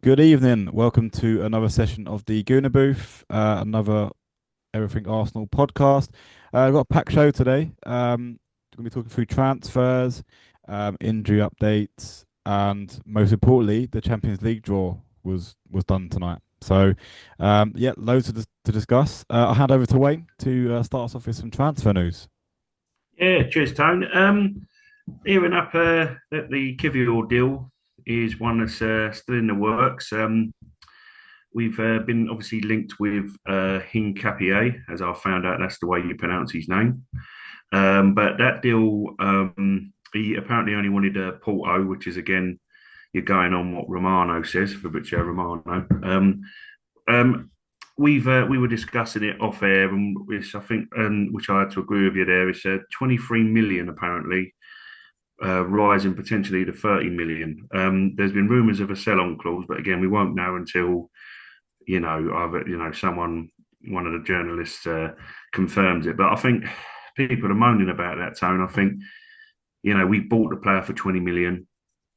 Good evening. Welcome to another session of the Gooner booth, another Everything Arsenal podcast. We've got a packed show today. We're going to be talking through transfers, injury updates, and most importantly, the Champions League draw was done tonight. So, yeah, loads to discuss. I'll hand over to Wayne to start us off with some transfer news. Yeah, cheers, Tone. Hearing up that the Kivior deal is one that's still in the works. We've been obviously linked with Hincapié, as I found out that's the way you pronounce his name. But that deal, he apparently only wanted a Porto, which is again, you're going on what Romano says, Fabrizio Romano. Um, we were discussing it off air, and which I think, which I had to agree with you there. It's 23 million apparently, rising potentially to 30 million. There's been rumours of a sell-on clause, but again, we won't know until either someone, one of the journalists, confirms it. But I think people are moaning about that, Tone. I think we bought the player for 20 million,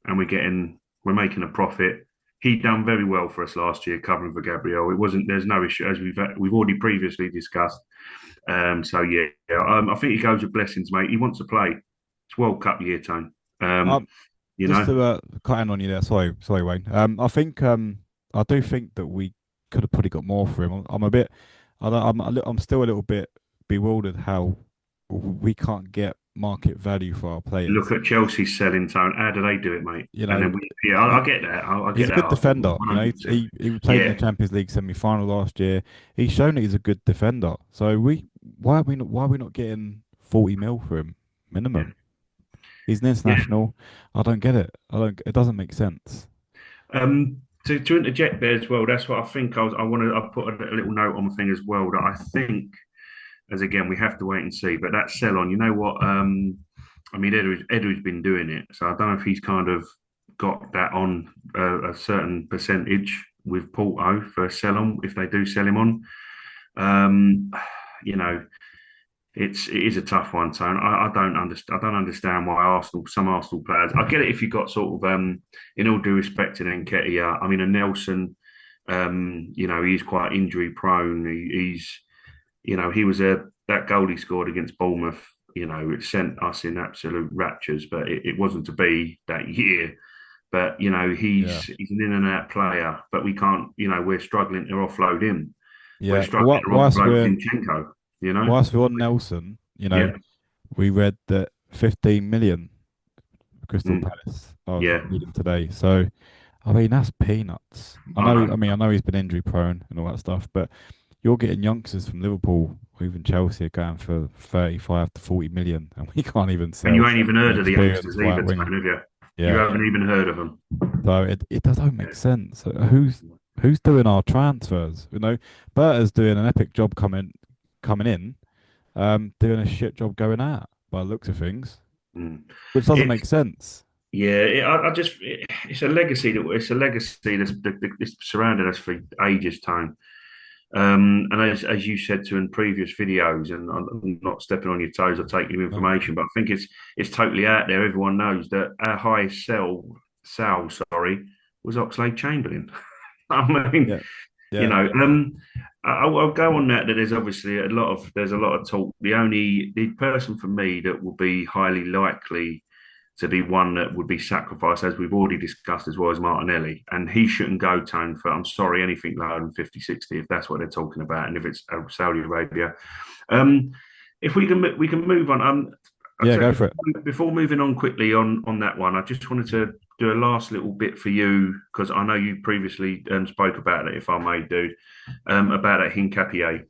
and we're making a profit. He done very well for us last year, covering for Gabriel. It wasn't. There's no issue, as we've already previously discussed. So yeah, I think he goes with blessings, mate. He wants to play. It's World Cup year, Tone. Um, Um, you just know, to cut in on you there. Sorry, Wayne. I do think that we could have probably got more for him. I'm a bit, I don't, I'm still a little bit bewildered how we can't get market value for our look players. at Chelsea's selling, Tone. How do they do it, mate? You And know, then yeah, he, I get that. I he's get a that good argument, defender. You know, 100%. he played in the Yeah, Champions League semi-final last year. He's shown that he's a good defender. So why are we not getting 40 mil for him yeah, minimum? He's an yeah. international. I don't get it. It doesn't make sense. To interject there as well, that's what I think. I put a little note on the thing as well that I think, as again, we have to wait and see. But that sell on, you know what? I mean, Edu's been doing it, so I don't know if he's kind of got that on a certain percentage with Porto for sell on if they do sell him on. Um, you know, it is a tough one, Tone. I don't understand. I don't understand why some Arsenal players. I get it if you got sort of, in all due respect to Nketiah. I mean, a Nelson. He's quite injury prone. He was that goal he scored against Bournemouth. It sent us in absolute raptures, but it wasn't to be that year. But Yeah. he's an in and out player, but we can't. We're struggling to offload him. We're Yeah. struggling to offload Zinchenko. You know, Whilst we're on Nelson, yeah. we read that 15 million Crystal Mm. Palace are Yeah, needing today. So I mean that's peanuts. I know. I know he's been injury prone and all that stuff, but you're getting youngsters from Liverpool or even Chelsea are going for 35 to 40 million, and we can't even And you sell ain't even an heard of the youngsters experienced right either, winger. Tone, have you? You Yeah. haven't even heard of them. So it doesn't make Yeah. sense. Who's doing our transfers? Berta's doing an epic job coming in, doing a shit job going out by the looks of things, Mm. which doesn't It's make sense. yeah. It's a legacy that's surrounded us for ages, Tone. And as you said to in previous videos, and I'm not stepping on your toes or taking your No. information, but I think it's totally out there. Everyone knows that our highest sell, sorry, was Oxlade Chamberlain. I mean, Yeah. you Yeah. know, um, I'll go on that. That there's a lot of talk. The person for me that will be highly likely to be one that would be sacrificed, as we've already discussed as well, as Martinelli. And he shouldn't go, Tone, for, I'm sorry, anything lower than 50, 60, if that's what they're talking about, and if it's Saudi Arabia. Um, if we can move on. Yeah, go for it. Before moving on quickly on that one, I just wanted to do a last little bit for you because I know you previously spoke about it, if I may, dude, about that Hincapié.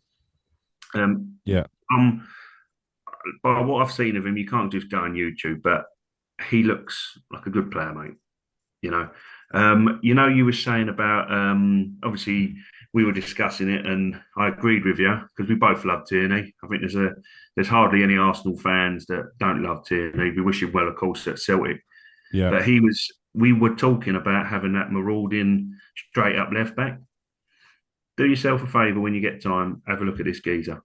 Um, Yeah. um, by what I've seen of him, you can't just go on YouTube, but he looks like a good player, mate. You know, you were saying about obviously we were discussing it, and I agreed with you because we both love Tierney. I think there's hardly any Arsenal fans that don't love Tierney. We wish him well, of course, at Celtic, Yeah. but we were talking about having that marauding straight up left back. Do yourself a favour when you get time, have a look at this geezer.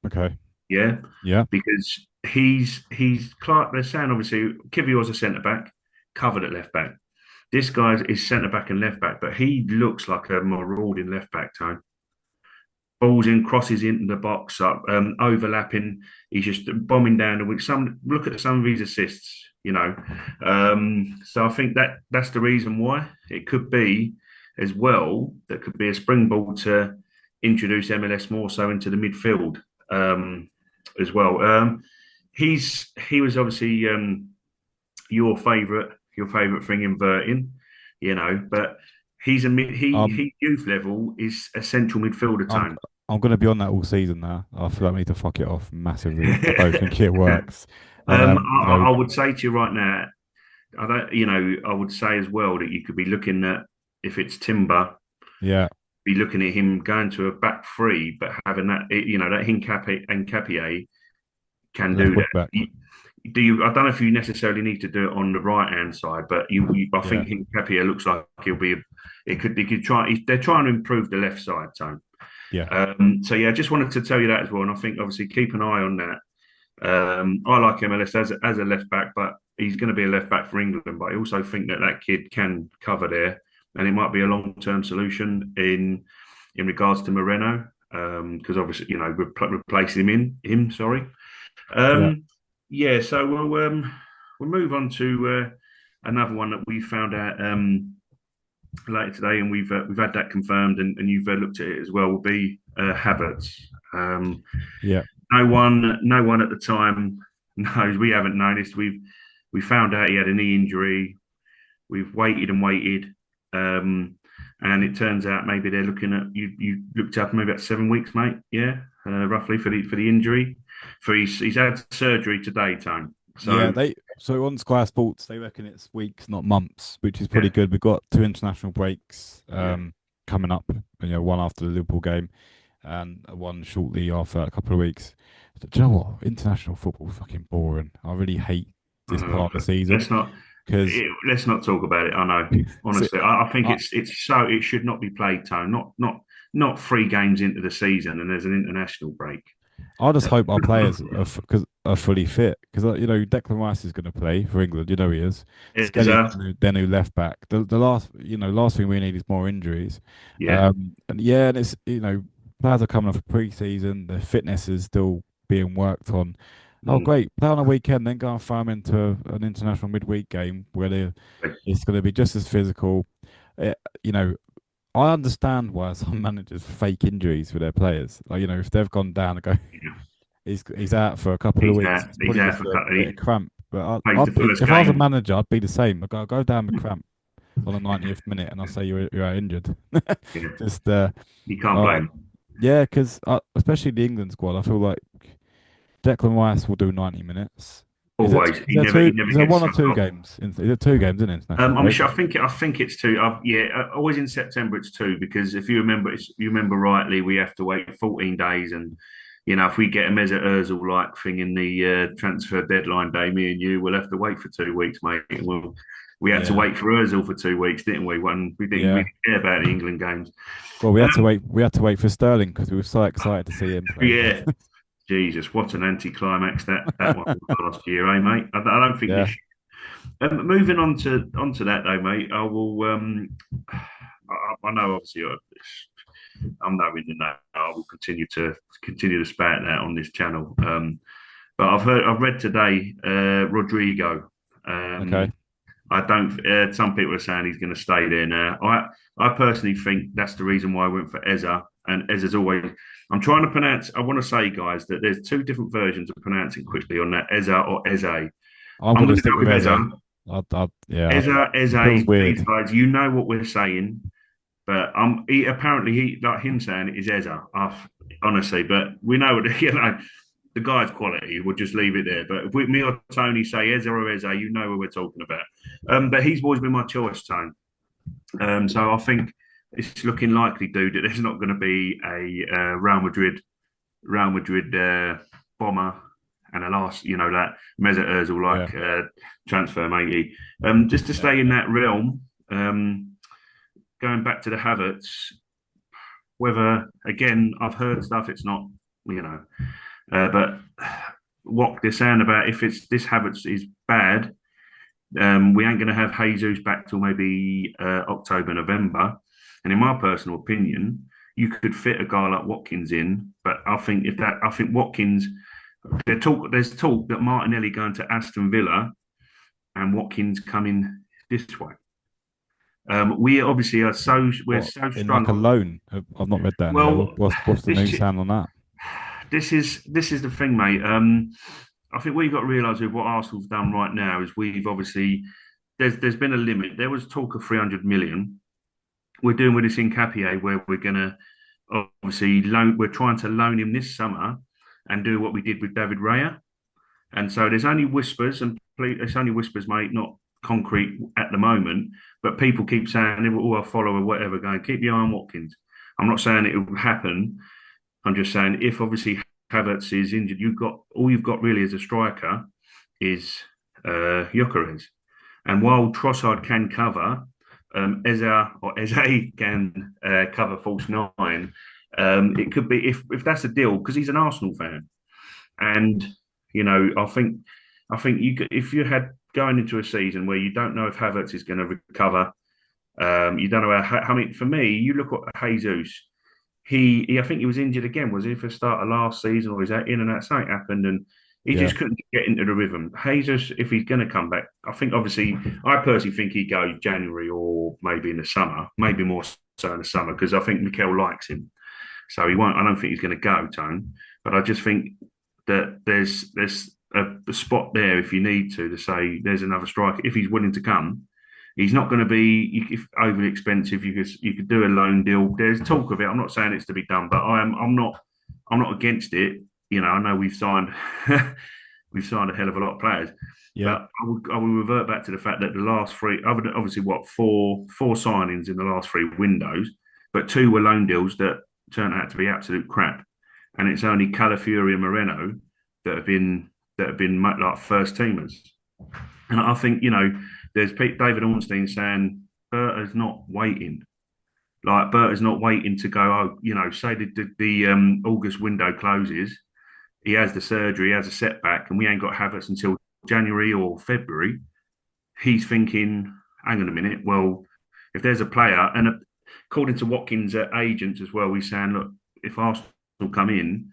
Okay. Yeah, Yeah. because he's Clark. They're saying obviously Kivior's a centre back, covered at left back. This guy is centre back and left back, but he looks like a marauding left back, Tone. Balls in, crosses into the box, up, overlapping. He's just bombing down the wing. Some look at some of his assists. So I think that's the reason why it could be as well. That could be a springboard to introduce MLS more so into the midfield as well. He was obviously your favourite thing inverting, but he's a mid, Um, he youth level is a central midfielder, I'm Tone. I'm gonna be on that all season now. I feel like we need to fuck it off massively. I don't think it works. And I would say to you right now, I would say as well that you could be looking at, if it's Timber, yeah, be looking at him going to a back three, but having that Hincapié and Capier can left do wing that. back. Do you? I don't know if you necessarily need to do it on the right hand side, but I Yeah, think Hincapié looks like he'll be. It could. They could try. They're trying to improve the left side, Tone. yeah, So yeah, I just wanted to tell you that as well, and I think obviously keep an eye on that. I like MLS as a left back, but he's going to be a left back for England. But I also think that kid can cover there, and it might be a long term solution in regards to Moreno, because obviously replacing him. Sorry. yeah, Yeah. So we'll move on to another one that we found out later today, and we've had that confirmed, and you've looked at it as well. Will be Havertz. Um, yeah, no one at the time knows. We haven't noticed. We found out he had a knee injury. We've waited and waited, and it turns out maybe they're looking at you looked up maybe about 7 weeks, mate. Yeah, roughly for the injury. He's had surgery today, Tone. yeah. So So on Sky Sports they reckon it's weeks, not months, which is pretty yeah, good. We've got two international breaks yeah. coming up. One after the Liverpool game and one shortly after a couple of weeks. But do you know what? International football is fucking boring. I really hate this part of the season Let's not because let's not talk about it. I know. so, Honestly, I think I, it should not be played, Tone. Not 3 games into the season and there's an international break. I just hope our players cause are fully fit because Declan Rice is going to play for England. You know he is. Is Skelly's their new left back. The last thing we need is more injuries. yeah. And yeah, and it's players are coming off a pre-season. Their fitness is still being worked on. Oh, Mm. great! Play on a weekend, then go and throw them into an international midweek game where it's going to be just as physical. Uh, you know, I understand why some managers fake injuries with their players. Like, if they've gone down and go, Yeah. he's out for a couple of weeks. It's He's probably out just for a a couple. bit of He cramp. But plays the I'd be first if I was a game. manager, I'd be the same. I'd go down with cramp on the 90th minute, and I'll say you're out injured. Yeah. Just You can't uh, blame him. yeah, because especially the England squad, I feel like Declan Rice will do 90 minutes. Is it? Always. Is there He two? never Is there gets one or sucked two off. games? Is it 2 games in international I'm break? sure. I think it's two. Yeah, always in September it's two because if you remember rightly, we have to wait 14 days, and if we get a Mesut Ozil like thing in the transfer deadline day, me and you will have to wait for 2 weeks, mate. And we had to Yeah, wait for Ozil for 2 weeks, didn't we? When we didn't yeah. really care about the England games. Well, we had to Um, wait. We had to wait for Sterling because we were so excited to see him play. yeah, Jesus, what an anticlimax that one was last year, eh, mate? I don't think Yeah, this. Moving on to that though, mate. I will. I know obviously I'm knowing that I will continue to spat that on this channel. But I've read today Rodrigo. okay. Um, I don't. Some people are saying he's going to stay there now. I personally think that's the reason why I went for Eza. And Eza's always. I'm trying to pronounce. I want to say, guys, that there's two different versions of pronouncing quickly on that Eza or Eze. I'm I'm gonna going to stick go with with Eze. Eza. Yeah, it feels Please, weird. guys, you know what we're saying, but apparently he like him saying it is Eza. Honestly, but we know the guy's quality. We'll just leave it there. But if me or Tony say Eza or Eze, you know what we're talking about. But he's always been my choice, Tone. So I think it's looking likely, dude, that there's not going to be a Real Madrid bomber and a last, that Mesut Ozil Yeah, like transfer, matey. Just to yeah, stay in that realm, going back to the Havertz, whether again I've heard stuff, it's not, but what they're saying about if it's this Havertz is bad, We ain't going to have Jesus back till maybe October, November. And in my personal opinion, you could fit a guy like Watkins in, but I think Watkins, there's talk that Martinelli going to Aston Villa and Watkins coming this way. We obviously we're What so in like a strung. loan? I've not read that anywhere. Well, What's the this news sound on that? this is the thing, mate. I think what you've got to realise with what Arsenal's done right now is we've obviously there's been a limit. There was talk of 300 million. We're doing with this in Capier where we're gonna obviously loan. We're trying to loan him this summer and do what we did with David Raya. And so there's only whispers, and it's only whispers, mate, not concrete at the moment. But people keep saying, "Oh, I'll follow or whatever." Going, keep your eye on Watkins. I'm not saying it will happen. I'm just saying if obviously Havertz is injured, you've got really as a striker is Gyökeres. And while Trossard can cover, Eze can cover false nine. It could be if that's a deal because he's an Arsenal fan, and I think if you had going into a season where you don't know if Havertz is going to recover, you don't know how. I mean, for me, you look at Jesus. I think he was injured again. Was he for the start of last season, or is that in and out? Something happened, and he Yeah, just couldn't get into the rhythm. Jesus, if he's going to come back, I think obviously, I personally think he goes January or maybe in the summer, maybe more so in the summer because I think Mikel likes him, so he won't. I don't think he's going to go, Tone, but I just think that there's a spot there if you need to say there's another striker if he's willing to come. He's not going to be if overly expensive. You could do a loan deal. There's talk of it. I'm not saying it's to be done, but I'm not against it. I know we've signed we've signed a hell of a lot of players, yeah, but I will revert back to the fact that the last three, other than obviously what four signings in the last three windows, but two were loan deals that turned out to be absolute crap, and it's only Calafiori and Moreno that have been like first teamers. And I think there's David Ornstein saying Berta's not waiting. Like Berta's not waiting to go. Oh, say the August window closes, he has the surgery, he has a setback, and we ain't got Havertz until January or February. He's thinking, hang on a minute. Well, if there's a player, and according to Watkins' agents as well, he's saying, look, if Arsenal come in,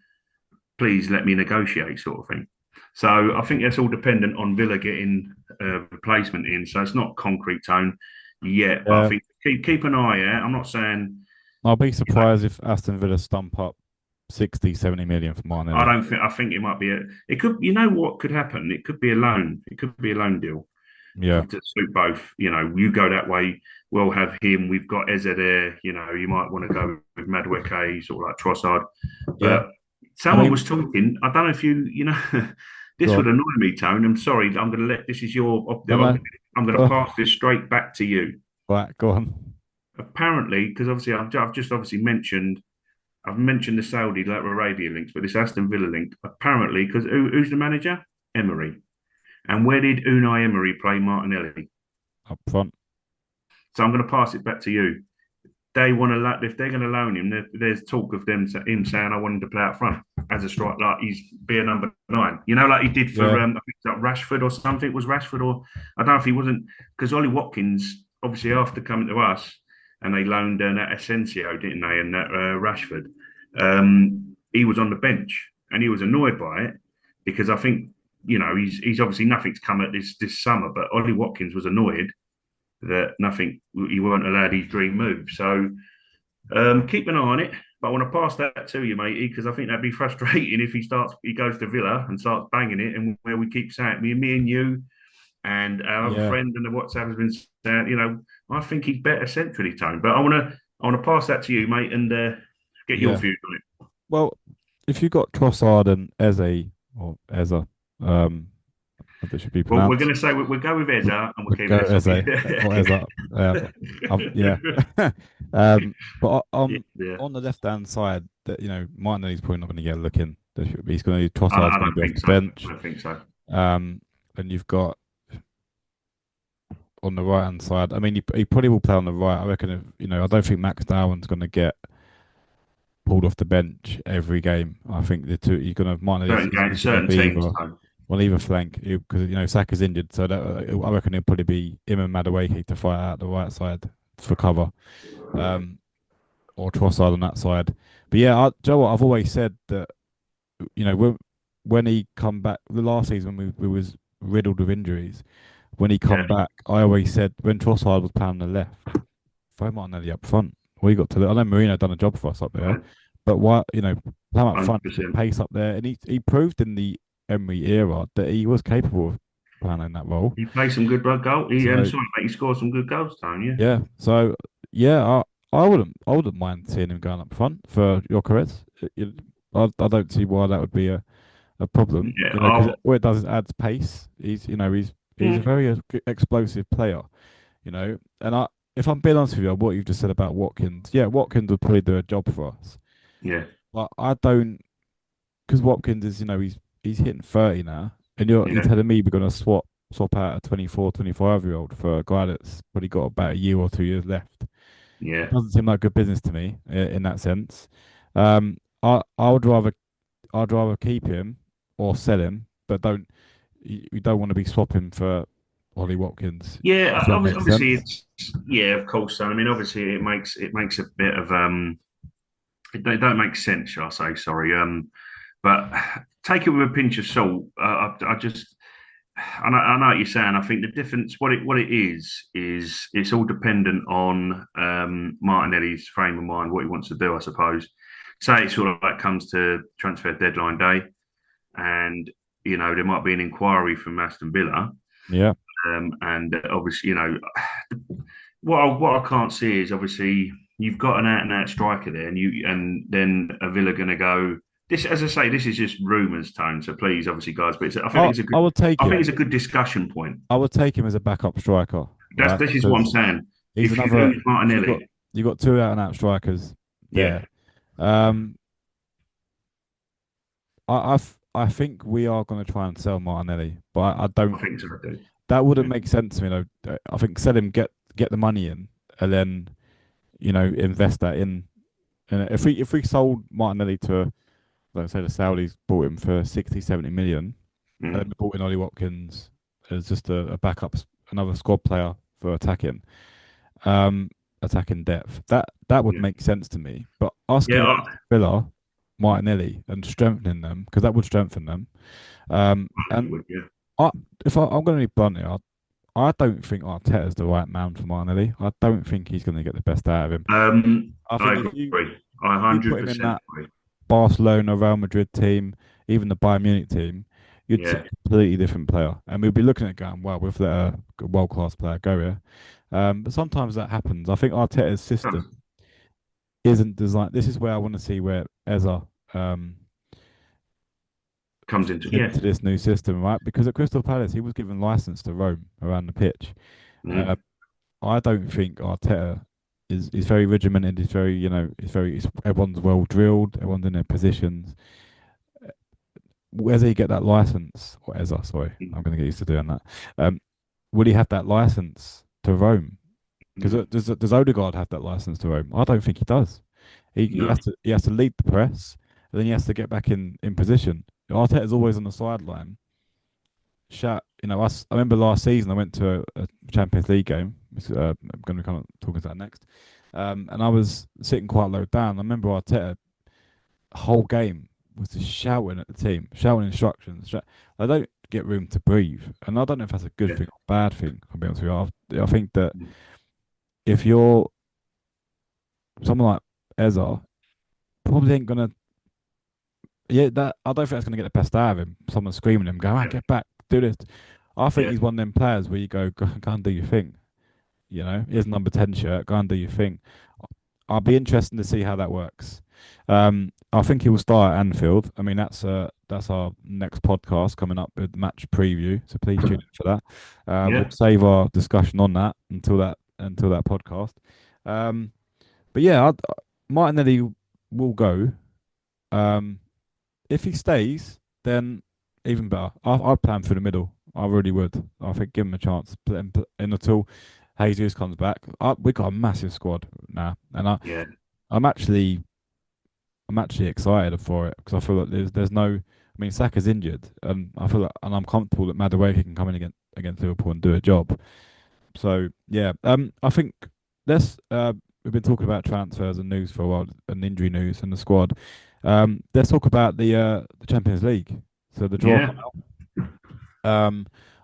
please let me negotiate, sort of thing. So I think that's all dependent on Villa getting a replacement in. So it's not concrete tone yet, but I yeah. think keep an eye out. I'm not saying I'll be you know, surprised if Aston Villa stump up 60, 70 million for I Martinelli. don't think I think it might be it could what could happen? It could be a loan. It could be a loan deal Yeah, to suit both. You go that way, we'll have him. We've got Eze there. You might want to go with Madueke, sort of like Trossard. yeah. But I someone mean, was talking. I don't know if this go would on. annoy me, Tone. I'm sorry. I'm going to let this is your. No, no. I'm going to Go pass this straight back to you. right, go on. Apparently, because obviously I've just obviously mentioned. I've mentioned the Saudi like Arabia links, but this Aston Villa link apparently because who's the manager? Emery. And where did Unai Emery play Martinelli? Up front. So I'm going to pass it back to you. They want to if they're going to loan him. There's talk of him saying I want him to play up front as a strike, like he's be a number nine. Like he did for Yeah, I think like Rashford or something. It was Rashford or I don't know if he wasn't because Ollie Watkins obviously after coming to us and they loaned that Asensio, didn't they, and that Rashford. He was on the bench and he was annoyed by it because I think he's obviously nothing's come at this summer, but Ollie Watkins was annoyed that nothing he weren't allowed his dream move. So keep an eye on it. But I want to pass that to you, matey, because I think that'd be frustrating if he goes to Villa and starts banging it, and where we keep saying me and you and our other yeah, friend and the WhatsApp has been saying, I think he's better centrally toned. But I want to pass that to you, mate, and get your yeah. views on it. Well, if you got Trossard and Eze or Eza, as it should be Well, we're pronounced, going to say we'll go with Eza and we'll we keep go Eza. Eze or Eza. Yeah. But Yeah. on the left hand side, that Martinelli's probably not going to get a look in. He's going to Trossard's I going to don't be off think the so. I bench. don't think so. Um, and you've got on the right hand side. I mean, he probably will play on the right. I reckon. I don't think Max Darwin's going to get pulled off the bench every game. I think the two you're going to have Martinelli is going to Certain be teams. either Though. on either flank because Saka's injured, so I reckon it'll probably be him and Madueke to fight out the right side for cover, um, or Trossard on that side. But yeah, do you know what I've always said that when he come back the last season when we was riddled with injuries, when he Yeah, come back, I always said when Trossard was playing on the left, throw Martinelli up front. We got to I know Marino done a job for us up there, but why play him up front, get 100%. pace up there, and he proved in the Emery era that he was capable of playing in that role. He plays some good goal. So Sorry, mate, he scored some good goals, Tony. Yeah, yeah, so yeah, I wouldn't mind seeing him going up front for your careers. I don't see why that would be a problem, yeah. because what it does is adds pace. He's a Mm, very explosive player, and if I'm being honest with you, what you've just said about Watkins, yeah, Watkins would probably do a job for us, yeah, but I don't, because Watkins is, he's hitting 30 now, and you're yeah, telling me we're gonna swap out a 24, 25 year old for a guy that's probably got about a year or 2 years left. yeah, Doesn't seem like good business to me in that sense. I would rather keep him or sell him, but you don't want to be swapping for Ollie Watkins, yeah. if that Obviously, makes obviously, sense. it's yeah, of course. Son. I mean, obviously, it makes a bit of it don't make sense, shall I say? Sorry, but take it with a pinch of salt. I just I know what you're saying. I think the difference, what it is it's all dependent on Martinelli's frame of mind, what he wants to do, I suppose. Say it sort of like comes to transfer deadline day, and there might be an inquiry from Aston Villa, Yeah. and obviously what I can't see is obviously you've got an out and out striker there, and then a Villa going to go. This, as I say, this is just rumours, Tone. So please, obviously, guys, but I think I it's a I good. would take I think him. it's a good discussion point. I would take him as a backup striker, That's right? this is what I'm Because saying. he's If you another. lose You got Martinelli, you got two out and out strikers yeah, there. Um, I think we are going to try and sell Martinelli, but I I don't. think so. I do. That wouldn't Yeah. make sense to me. I think sell him, get the money in, and then invest that in. And if we sold Martinelli to, let's say the Saudis bought him for 60, 70 million, and then Mm, bought in Ollie Watkins as just a backup, another squad player for um, attacking depth. That would yeah, make sense to me. But us yeah. giving Villa Martinelli and strengthening them, because that would strengthen them. And Yeah. I, if I'm going to be blunt here, I don't think Arteta's the right man for Martinelli. I don't think he's going to get the best out of him. I I think if you agree. I if you put him in 100% that agree. Barcelona, Real Madrid team, even the Bayern Munich team, you'd see Yeah. a completely different player. And we'd be looking at going, well, we've let a world class player go here. But sometimes that happens. I think Arteta's system isn't designed. This is where I want to see where Eza um, Comes into fits yeah. into this new system, right? Because at Crystal Palace, he was given license to roam around the pitch. Uh, Mm, I don't think Arteta is very regimented. He's very, everyone's well drilled. Everyone's in their positions. Where does he get that license? Or Eza, sorry, mm, I'm going to get used to doing that. Um, will he have that license to roam? Because mm. does Odegaard have that license to roam? I don't think he does. He No. has to lead the press, and then he has to get back in position. Arteta's always on the sideline. Shout, I remember last season I went to a Champions League game. I'm going to be kind of talking to that next. And I was sitting quite low down. I remember Arteta whole game was just shouting at the team, shouting instructions. I don't get room to breathe, and I don't know if that's a good Yeah. thing or bad thing. I'll be honest with you. I think that Mm, if you're someone like Eza, probably ain't gonna. Yeah, that I don't think that's gonna get the best out of him. Someone screaming at him, "Go on, yeah. get back, do this." I think Yeah. he's one of them players where you go and do your thing. Here's a number 10 shirt. Go and do your thing. I'll be interested to see how that works. I think he will start at Anfield. I mean, that's our next podcast coming up with match preview. So please tune in for that. We'll Yeah. save our discussion on that until that podcast. Um, but yeah, Martinelli will go. Um, if he stays, then even better. I'd plan for the middle. I really would. I think give him a chance. Put him in until Jesus comes back. We've got a massive squad now, and Yeah. I'm actually I'm actually excited for it because I feel like there's no I mean, Saka's injured, and I feel like, and I'm comfortable that Madueke can come in against Liverpool and do a job. So yeah, I think let's we've been talking about transfers and news for a while, and injury news and the squad. Let's talk about the Champions League. So the draw. Yeah,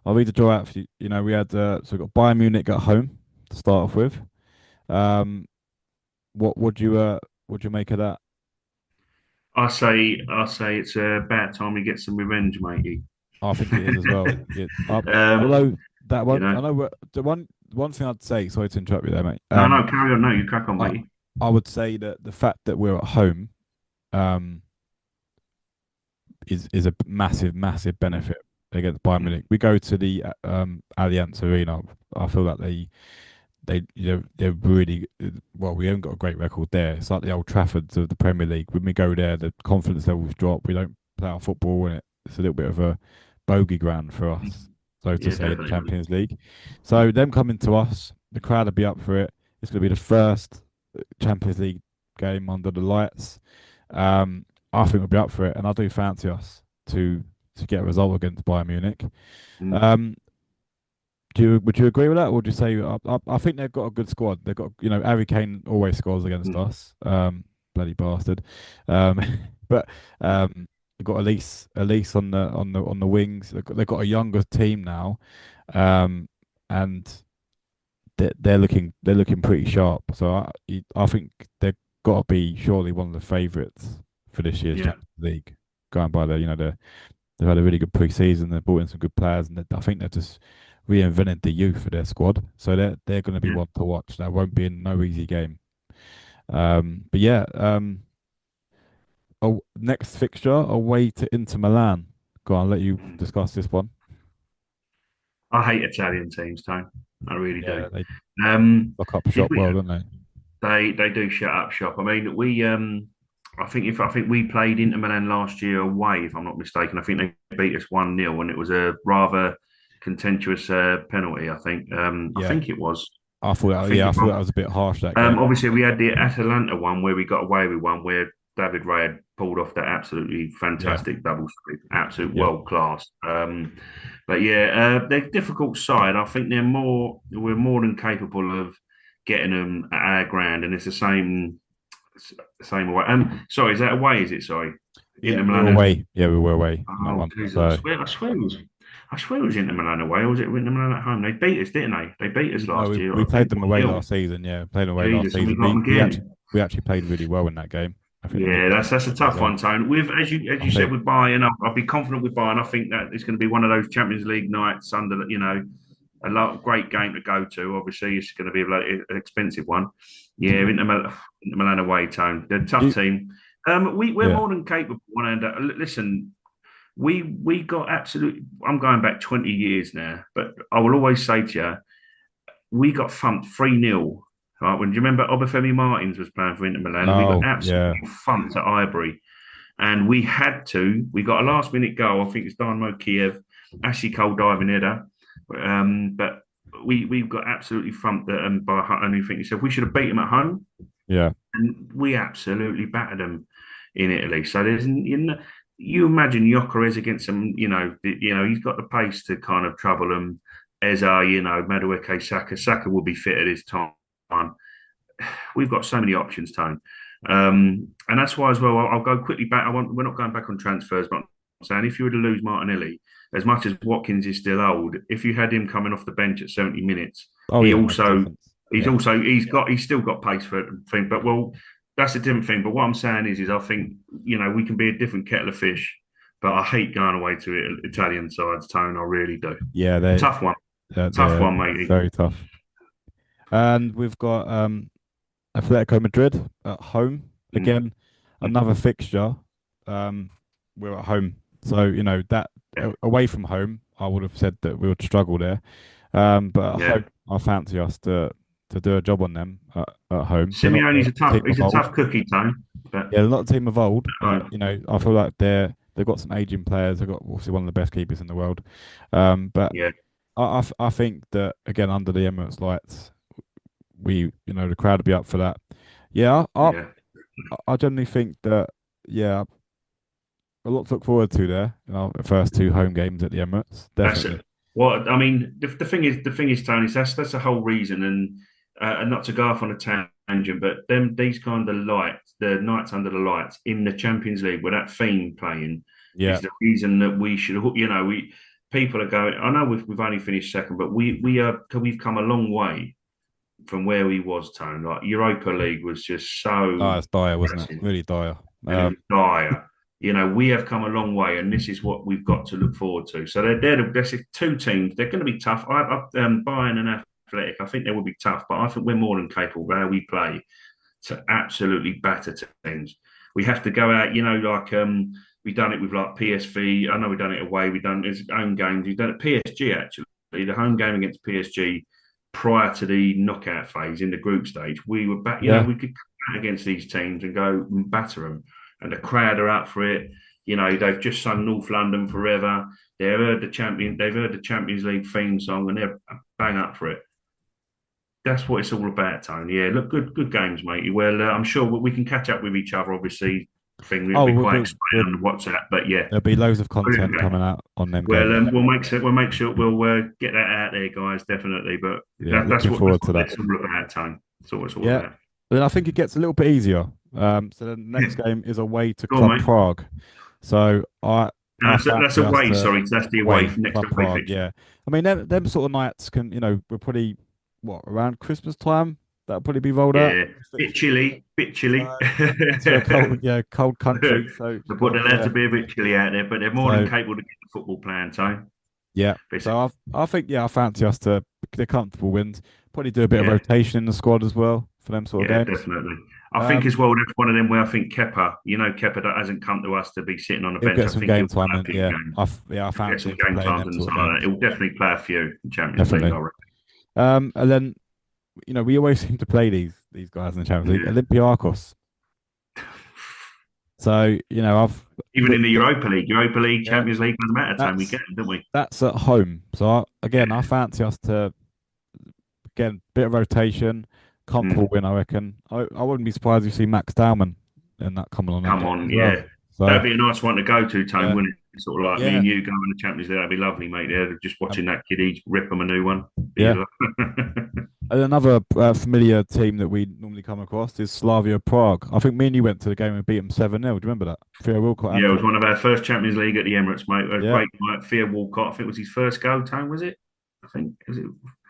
I'll read the draw out for you. You know, we had so we got Bayern Munich at home to start off with. Um, what would you make of that? I say it's about time we get some revenge, matey. I think it is as well. um, Although that you one, know, I know the one thing I'd say. Sorry to interrupt you there, mate. no, no, carry on. No, you crack on, I matey. I would say that the fact that we're at home, um, is a massive Mm, benefit against Bayern mm, Munich. We go to the Allianz Arena. I feel like they're really well. We haven't got a great record there. It's like the Old Traffords of the Premier League. When we go there, the confidence levels drop. We don't play our football, and it's a little bit of a bogey ground for mm. us, so to Yeah, say, in the definitely, mate. Champions League. So them coming to us, the crowd will be up for it. It's going to be the first Champions League game under the lights. I think we'll be up for it, and I do fancy us to get a result against Bayern Munich. Mm, Um, would you agree with that, or would you say I think they've got a good squad? They've got Harry Kane always scores against mm. us, bloody bastard. Um, but they've got Elise on the wings. They've got a younger team now, um, and they're looking pretty sharp. So I think they've got to be surely one of the favourites for this year's Yeah, Champions League. Going by they've had a really good pre-season. They've brought in some good players, and I think they've just reinvented the youth of their squad. So they're going to be yeah. one to watch. That won't be no easy game. But yeah, next fixture away to Inter Milan. Go on, I'll let you Mm. discuss this one. I hate Italian teams, Tone. I really do. Yeah, they lock up Did shop we? well, don't they? They do shut up shop. I mean, I think we played Inter Milan last year away, if I'm not mistaken. I think they beat us 1-0, and it was a rather contentious penalty. I Yeah, think it was. I thought I that, think yeah, I it thought was. that was a bit harsh that game. Obviously, we had the Atalanta one where we got away with one where David Ray had pulled off that absolutely Yeah, fantastic double sweep, absolute yeah, world class. But yeah, they're a difficult side. I think we're more than capable of getting them at our ground, and it's the same away. Sorry, is that away? Is it? Sorry, yeah. Inter We were Milan. away. Yeah, we were away in that Oh, one. Jesus, So I swear it was Inter Milan away, or was it Inter Milan at home? They beat us, didn't they? They beat us no, last we year, we I played think, them away 1-0. last season. Yeah, played them away last Jesus, and we season. got them again. We actually played really well in that game. I think they Yeah, nicked that's a as tough well. one, Tone. With as I you said think, with Bayern, I'll be confident with Bayern. I think that it's going to be one of those Champions League nights under a lot great game to go to. Obviously, it's going to be an expensive one. do Yeah, you, Inter Milan away, Tone. They're a do tough you, team. We're yeah, more than capable. And listen, we got absolute. I'm going back 20 years now, but I will always say to you, we got thumped 3-0. Right, when do you remember Obafemi Martins was playing for Inter Milan? We got oh absolutely yeah, thumped at Highbury, and we had to. We got a last minute goal. I think it's Dynamo Kiev, Ashley Cole diving header, but we've got absolutely thumped by and you think yourself we should have beat them at home, yeah, and we absolutely battered them in Italy. So you imagine Gyökeres against them. He's got the pace to kind of trouble them. Eza, Madueke, Saka. Saka will be fit at his time. We've got so many options, Tone. And that's why as well, I'll go quickly back. We're not going back on transfers, but I'm saying if you were to lose Martinelli, as much as Watkins is still old, if you had him coming off the bench at 70 minutes, oh he yeah, makes a also difference. he's Yeah, also he's still got pace for the thing. But well, that's a different thing. But what I'm saying is I think we can be a different kettle of fish. But I hate going away to Italian sides, Tone. I really do. yeah, Tough one, tough they're one, matey. very tough. And we've got Atletico Madrid at home Mm, again, another fixture. Um, we're at home, so that yeah, away from home, I would have said that we would struggle there. But at yeah. home, I fancy us to do a job on them at home. They're not Simeone's the a tough. team He's of a old. tough cookie, Tone. But Yeah, they're not the team of old, and uh, I feel like they've got some aging players. They've got obviously one of the best keepers in the world. But yeah, I think that again under the Emirates lights, the crowd will be up for that. Yeah, yeah, I generally think that yeah, a lot to look forward to there. The first two home games at the Emirates, That's definitely. it. Well, I mean, the thing is, Tony, that's the whole reason, and not to go off on a tangent, but these kind of lights, the nights under the lights in the Champions League, with that theme playing, Yeah. is the reason that we should, we people are going. I know we've only finished second, but we've come a long way from where we was, Tone. Like Europa League was just Oh, so it's dire, wasn't it? depressing Really dire. and it Um, was dire. We have come a long way, and this is what we've got to look forward to. So there's two teams. They're going to be tough. Bayern and Athletic, I think they will be tough, but I think we're more than capable of how we play to absolutely batter teams. We have to go out, like we've done it with like PSV. I know we've done it away. We've done it own games. We've done it PSG actually. The home game against PSG prior to the knockout phase in the group stage, we were back. yeah. We could come out against these teams and go and batter them, and the crowd are up for it. They've just sung North London Forever. They've heard the Champions League theme song, and they're bang up for it. That's what it's all about, Tony. Yeah, look, good games, mate. Well, I'm sure we can catch up with each other. Obviously, thing it'll Oh, be quite exciting on WhatsApp, but yeah, there'll be loads of brilliant content game. coming out on them Well, games. we'll make sure we'll get that out there, guys. Definitely, but Yeah, that's looking what that's forward to what that. it's all about, Tony. That's what it's all Yeah. about. Then I think it gets a little bit easier. So the next game is away to Go on, Club mate. Prague. So I That's fancy us away. to Sorry, that's the away away next Club away Prague. fixture. Yeah. I mean, them sort of nights can, we're probably around Christmas time. That'll probably be rolled out. Yeah, bit Fixtures. chilly, bit chilly. So into a cold, yeah, cold country. So But got they're allowed yeah. to be a bit chilly out there, but they're more than So capable to get the football playing, Tone. yeah. But So I think I fancy us to the comfortable wins. Probably do a bit of yeah, rotation in the squad as well for them sort of yeah, games. definitely. I think Um, as well, that's one of them where I think Kepa, Kepa that hasn't come to us to be sitting on the he'll bench. get I some think he'll game time play a in. few Yeah, games. I He'll get fancy some him to game play in times them and sort stuff of like that. games. He'll definitely play a few in Champions League, I Definitely. reckon. And then we always seem to play these guys in the Champions League. Yeah. Olympiacos. So I've Even in the Europa League, yeah, Champions League, doesn't matter time we that's get them, don't we? that's at home. So again, I Yeah. fancy us to again bit of rotation, comfortable Mm. win. I reckon. I wouldn't be surprised if you see Max Dowman and that coming on that Come game on, as well. yeah. So That'd be a nice one to go to, Tone, yeah, wouldn't it? Sort of like me yeah, and you going to the Champions League. That'd be lovely, mate. Yeah, just um, watching that kid each rip them a new one. Be yeah. lo- And another familiar team that we normally come across is Slavia Prague. I think me and you went to the game and beat them 7-0. Do you remember that? Theo Wilcott hat Yeah, it was trick. one of our first Champions League at the Emirates, mate. A Yeah, great night. Theo Walcott, I think it was his first goal, Tone, was it? I think. Was it?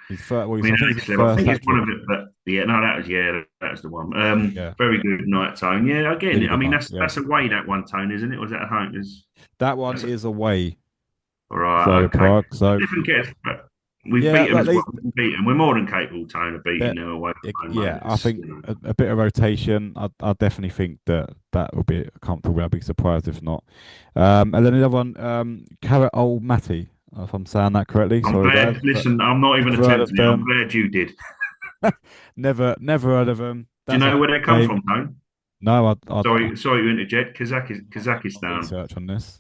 his first. Well, I mean, I think it's Alex his Lev, I first think hat it's one trick. of it, but yeah, no, that was the one. Yeah, Very good night, Tone. Yeah, really again, I good mean, night. that's Yeah, that's away that one, Tone, isn't it? Or was that at home? that one That's is away, all right. Slavia Okay, Prague. So different gets, but we've yeah, beat them at as well. least We beat them. We're more than capable, Tone, of beating that. them away from home, Yeah, mate. I It's, think a bit of rotation. I definitely think that will be comfortable. I'd be surprised if not. And then the other one, Carrot Old Matty, if I'm saying that correctly. I'm Sorry, guys, glad. but Listen, I'm not even never heard attempting of it. I'm them. glad you did. Never heard of them. Do you That's a know home where they come game. from, Tone? No, Sorry to interject. I'll Kazakhstan. research on this.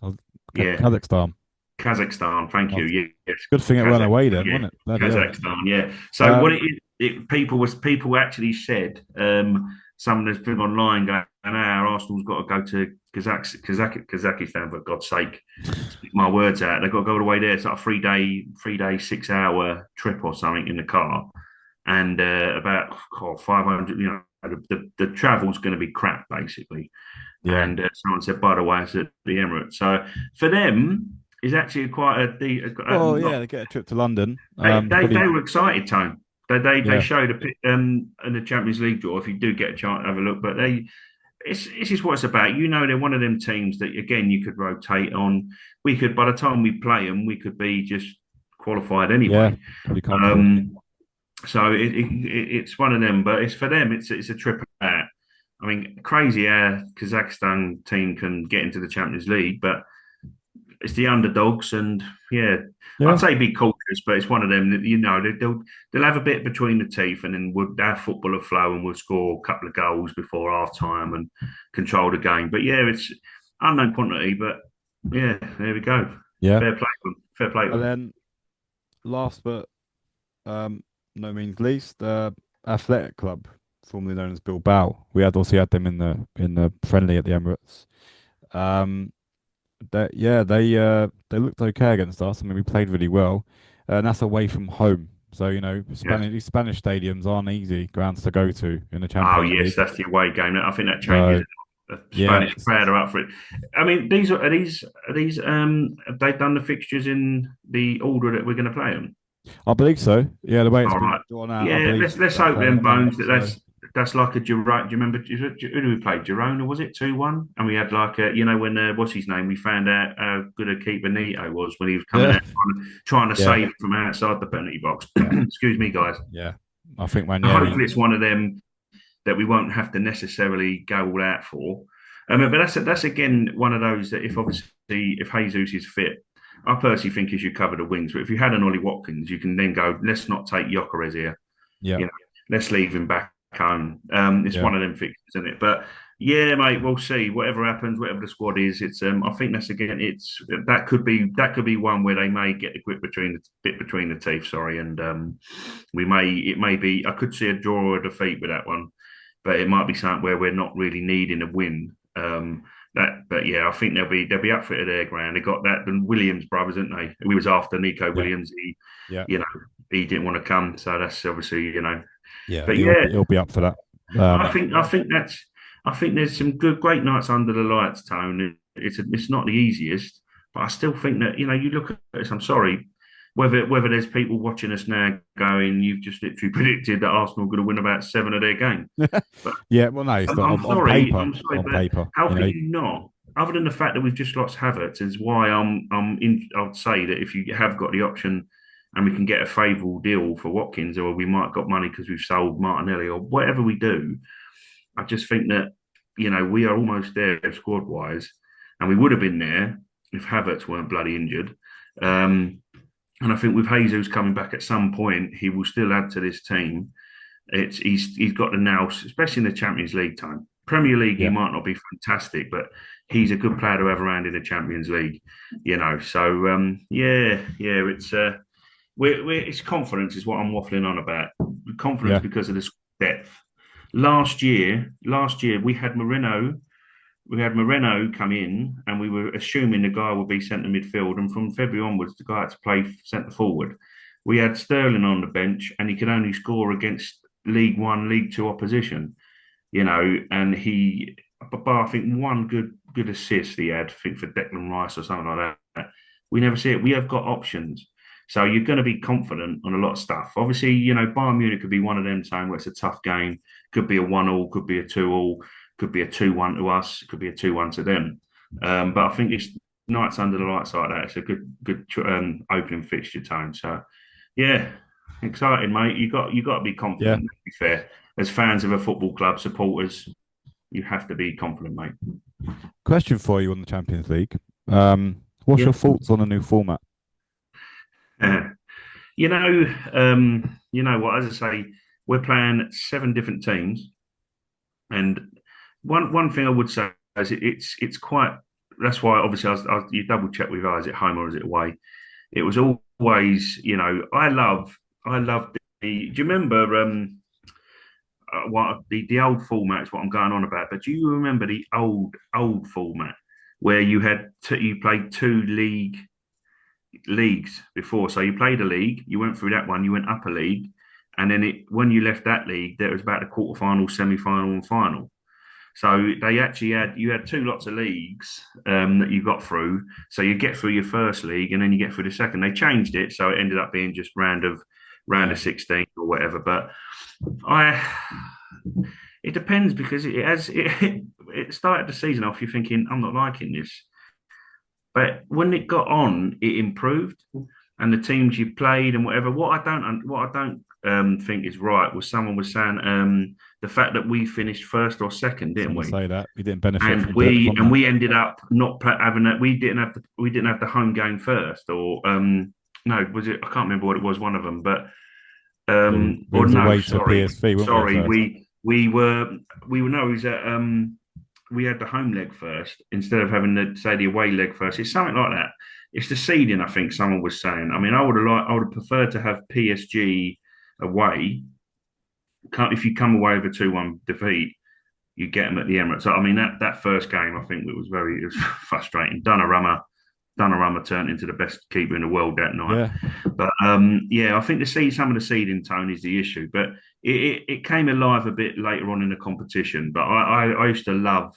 Yeah, Kazakhstan. Kazakhstan. Thank Oh, you. Yes, good thing it went Kazakh. away then, Yeah, wasn't it? Bloody hell. Kazakhstan. Yeah. So what Um, people actually said. Someone has been online going, "Our Arsenal's got to go to Kazakhstan for God's sake." Speak my words out. They've got to go all the way there. It's like a 3 day, 6 hour trip or something in the car, and about 500. The travel's going to be crap basically. yeah. And someone said, by the way, it's at the Emirates. So for them, it's actually quite Well, not. yeah, they get a trip to London. They Pretty. were excited, Tone. They Yeah, showed in the Champions League draw. If you do get a chance, have a look. But this is what it's about. They're one of them teams that again you could rotate on. We could by the time we play them, we could be just qualified yeah. anyway. Pretty comfortable. Um, so it's one of them. But it's for them. It's a trip out. I mean, crazy how Kazakhstan team can get into the Champions League, but it's the underdogs, and yeah, I'd Yeah. say be cautious, but it's one of them that they'll have a bit between the teeth, and then we'll have football will flow, and we'll score a couple of goals before half time and control the game. But yeah, it's unknown quantity, but yeah, there we go. Yeah. Fair play to them. Fair play to And them. then last but um, no means least, Athletic Club, formerly known as Bilbao. We had also had them in the friendly at the Emirates. Um, They looked okay against us. I mean, we played really well, and that's away from home. So Yes. Spanish these Spanish stadiums aren't easy grounds to go to in the Oh, Champions yes, League. that's the away game. I think that changes. So The yeah, Spanish crowd are up for it. I mean, these have they done the fixtures in the order that we're going to play them? I believe so. Yeah, the way it's All been right. drawn out, I Yeah, believe let's they're hope playing then, them, innit? Bones, that So that's like a Girona. Do you remember who do we play? Girona, was it 2-1? And we had like a, when what's his name? We found out how good a keeper Nito was when he was coming yeah, out trying to yeah, save from outside the penalty box. yeah, Excuse me, guys. yeah. I think Ranieri. Hopefully, it's one of them that we won't have to necessarily go all out for. But that's again one of those that if Jesus is fit, I personally think he should cover the wings. But if you had an Ollie Watkins, you can then go, let's not take Gyökeres here. Yeah, You know, let's leave him back home. It's yeah, one of them fixtures, isn't it? But yeah, mate, we'll see. Whatever happens, whatever the squad is, it's. I think that's again. It's that could be one where they may get the bit between the teeth. Sorry, and we may it may be. I could see a draw or a defeat with that one, but it might be something where we're not really needing a win. But yeah, I think they'll be up for it at their ground. They got that the Williams brothers, didn't they? We was after Nico yeah, Williams. yeah, You know, he didn't want to come, so that's obviously yeah. But yeah, He'll be up for that. I think that's I think there's some great nights under the lights, Tone. It's not the easiest, but I still think that you look at this. I'm sorry, whether there's people watching us now going, you've just literally predicted that Arsenal are going to win about seven of their games. But Yeah, well, no, it's I'm, not I'm sorry, paper. I'm sorry, On but paper, how can you not? Other than the fact that we've just lost Havertz, is why I'd say that if you have got the option and we can get a favourable deal for Watkins, or we might got money because we've sold Martinelli, or whatever we do, I just think that we are almost there squad wise, and we would have been there if Havertz weren't bloody injured. Um, and I think with Jesus coming back at some point, he will still add to this team. He's got the nous, especially in the Champions League time. Premier League, he yeah, might not be fantastic, but he's a good player to have around in the Champions League. So yeah, it's confidence is what I'm waffling on about. Confidence yeah, because of the depth. Last year we had Moreno come in, and we were assuming the guy would be centre midfield, and from February onwards, the guy had to play centre forward. We had Sterling on the bench, and he could only score against League One, League Two opposition. And but I think one good assist he had, I think for Declan Rice or something like that. We never see it. We have got options. So you're going to be confident on a lot of stuff. Obviously, Bayern Munich could be one of them saying where it's a tough game. Could be a 1-1, could be a 2-2, could be a 2-1 to us, could be a 2-1 to them. But I think it's nights under the lights like that. It's a good opening fixture time. So yeah, exciting, mate. You got to be yeah. confident. To be fair, as fans of a football club, supporters, you have to be confident, mate. Question for you on the Champions League. What's Yeah. your thoughts on the new format? Uh, you know what? As I say, we're playing seven different teams, and one thing I would say is it's quite. That's why obviously you double check with is it home or is it away? It was always, I love the. Do you remember what the old format is what I'm going on about? But do you remember the old format where you played two leagues before? So you played a league, you went through that one, you went up a league, and then when you left that league, there was about the quarterfinal, semi-final, and final. So they actually you had two lots of leagues that you got through. So you get through your first league, and then you get through the second. They changed it, so it ended up being just round of Yeah, 16 or whatever. But I, it depends because it started the season off. You're thinking I'm not liking this, but when it got on, it improved, and the teams you played and whatever. What I don't think is right was someone was saying the fact that we finished first or second, I was didn't going to we? say that we didn't benefit And from we from and that. we ended up not having that. We didn't have the home game first, or no, was it? I can't remember what it was. One of them, but Yeah, we or was no, away to PSV, weren't we at sorry, first? we were no, it was we had the home leg first instead of having the away leg first. It's something like that. It's the seeding, I think someone was saying. I mean, I would have preferred to have PSG away. If you come away with a 2-1 defeat, you get them at the Emirates. So, I mean, that first game, I think it was frustrating. Donnarumma turned into the best keeper in the world that night. Yeah. But yeah, I think some of the seeding tone is the issue. But it came alive a bit later on in the competition. But I used to love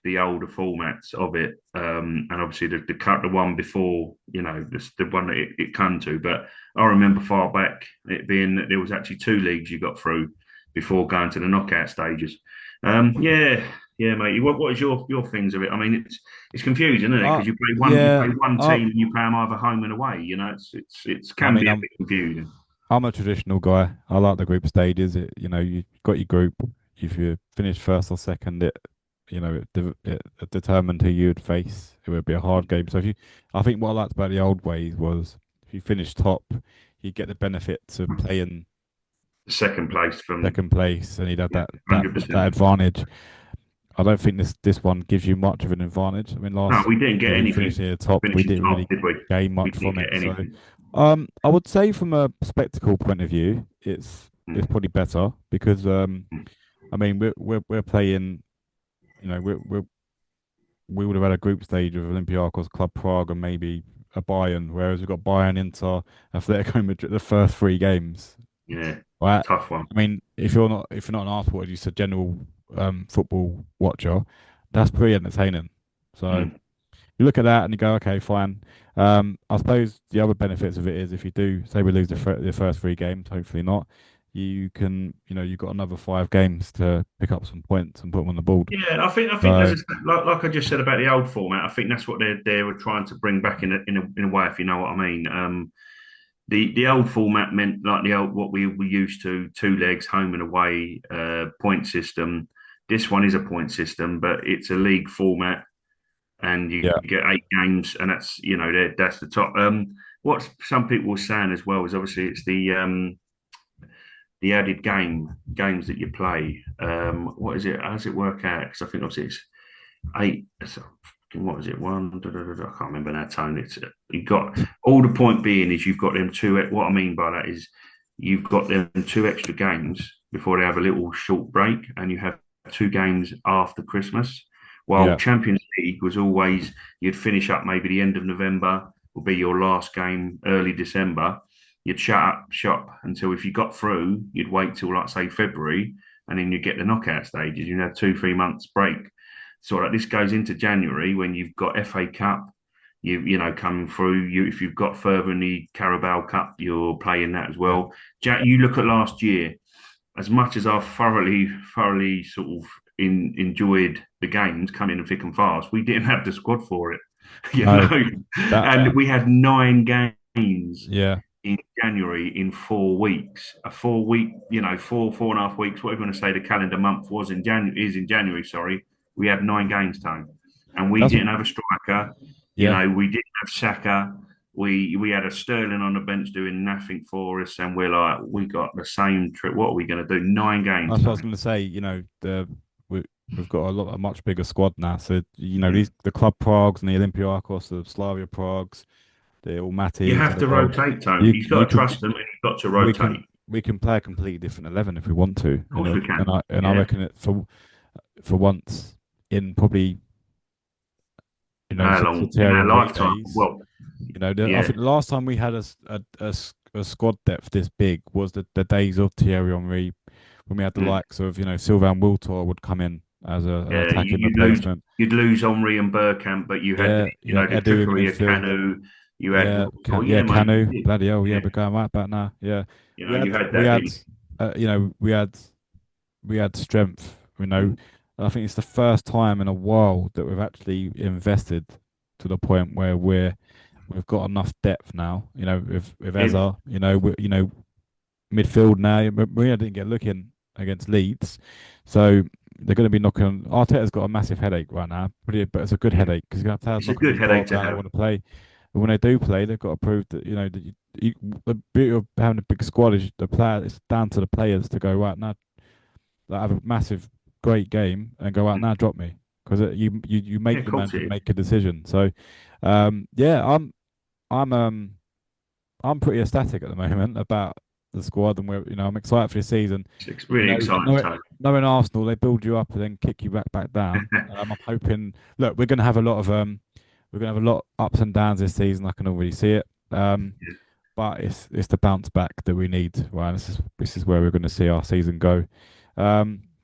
the older formats of it, and obviously the one before, the one that it come to. But I remember far back it being that there was actually two leagues you got through before going to the knockout stages. Yeah, yeah, mate. What is your things of it? I mean, it's confusing, isn't it? Because you Yeah. play one team and you play them either home and away. It I can mean, be a bit confusing. I'm a traditional guy. I like the group stages. You got your group. If you finish first or second, it determined who you'd face. It would be a hard game. So I think what I liked about the old ways was if you finish top, you get the benefit of playing Second place from second place, and you'd have yeah, that 100%. advantage. I don't think this one gives you much of an advantage. I mean, No, last we didn't get year we anything finished near the top. We finishing didn't top, really did we? gain We much didn't from get it. So, anything. I would say from a spectacle point of view, it's Mm, probably better because mm. I mean, we're playing. We would have had a group stage of Olympiacos, Club Prague, and maybe a Bayern, whereas we've got Bayern, Inter, Atletico Madrid, the first three games. Yeah, Right? tough one. I mean, if you're not an Arsenal, just a general football watcher, that's pretty entertaining. So Mm. you look at that and you go, okay, fine. I suppose the other benefits of it is if you do say we lose the first three games, hopefully not, you can you've got another 5 games to pick up some points and put them on the board. Yeah, I think So like I just said about the old format. I think that's what they were trying to bring back in a way, if you know what I mean. The old format meant like the old what we were used to, two legs, home and away, point system. This one is a point system, but it's a league format, and you yeah, get 8 games, and that's the top. What some people were saying as well is obviously it's the added games that you play. What is it? How does it work out? Because I think obviously it's eight. What was it? I can't remember now. Tone. It's you got all the point being is you've got them two. What I mean by that is you've got them two extra games before they have a little short break, and you have 2 games after Christmas. While yeah, Champions League was always you'd finish up maybe the end of November will be your last game, early December. You'd shut up shop until if you got through, you'd wait till like say February, and then you get the knockout stages. You'd have 2 3 months break. So like this goes into January when you've got FA Cup, coming through. You if you've got further in the Carabao Cup, you're playing that as yeah. well. You look at last year. As much as I thoroughly sort of enjoyed the games coming in thick and fast, we didn't have the squad for it, you No, know. that And we had 9 games yeah. in January in 4 weeks. A 4 week, 4.5 weeks, whatever you want to say the calendar month was in January is in January, sorry. We had 9 games time. And we That's didn't have a striker, yeah. we didn't have Saka. We had a Sterling on the bench doing nothing for us, and we're like, we got the same trip. What are we going to do? 9 games That's what I was time. going to say. We we've got a much bigger squad now. So Mm. the Club Pragues and the Olympiacos, the Slavia Pragues, the You Almatys of have the to world. rotate, Tone. You You've you got to can trust them, and you've got to we rotate. we can play a completely different 11 if we want to, Of course, we can. and I Yeah, reckon it for once in probably since the in Thierry our Henry lifetime. days. Well, I yeah, think the last time we had a squad depth this big was the days of Thierry Henry when we had the mm, likes of Sylvain Wiltord would come in as an yeah. attacking Lose, replacement. you'd lose Henri and Bergkamp, but you had Yeah, you had the Edu in trickery of midfield. Canu. You had, Yeah, well, yeah, mate. You Canu, did. bloody hell, yeah, Yeah, we're going right back now. Yeah, you had we that, had didn't we had strength. you? I think it's the first time in a while that we've actually invested to the point where we've got enough depth now. With It, Eza, midfield now. Marina didn't get looking against Leeds, so they're going to be knocking. Arteta's got a massive headache right now, but it's a good yeah, headache because you have players it's a knocking good these headache balls to out. They have. want to play, but when they do play, they've got to prove that the beauty of having a big squad is the player. It's down to the players to go right now. They have a massive, great game and go out Mm. now. Drop me because you Yeah, make of the course man it is. make a decision. So, yeah, I'm I'm pretty ecstatic at the moment about. the squad, and I'm excited for the season. It's You really know, exciting knowing, time. knowing Arsenal, they build you up and then kick you back down. I'm hoping. Look, we're going to have a lot of we're going to have a lot ups and downs this season. I can already see it. Yeah, But it's the bounce back that we need, right? This is where we're going to see our season go.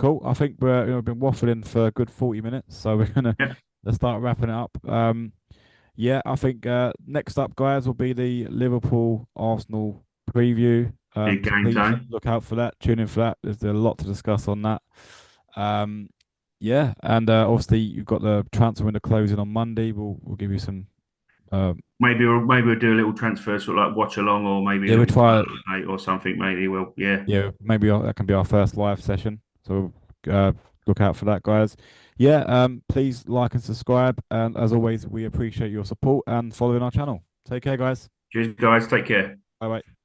Cool. I think we've been waffling for a good 40 minutes, so we're gonna yeah. let's start wrapping it up. Yeah, I think next up, guys, will be the Liverpool Arsenal preview. Big So game, please Tony. look out for that. Tune in for that. There's a lot to discuss on that. Um, yeah, and obviously you've got the transfer window closing on Monday. We'll give you some. Uh, Maybe we'll do a little transfer, sort of like watch along, or maybe a yeah, we'll little try. update or something. Maybe we'll, yeah, Yeah, maybe that can be our first live session. So look out for that, guys. Yeah, please like and subscribe. And as always, we appreciate your support and following our channel. Take care, guys. cheers, guys. Take care. Bye bye.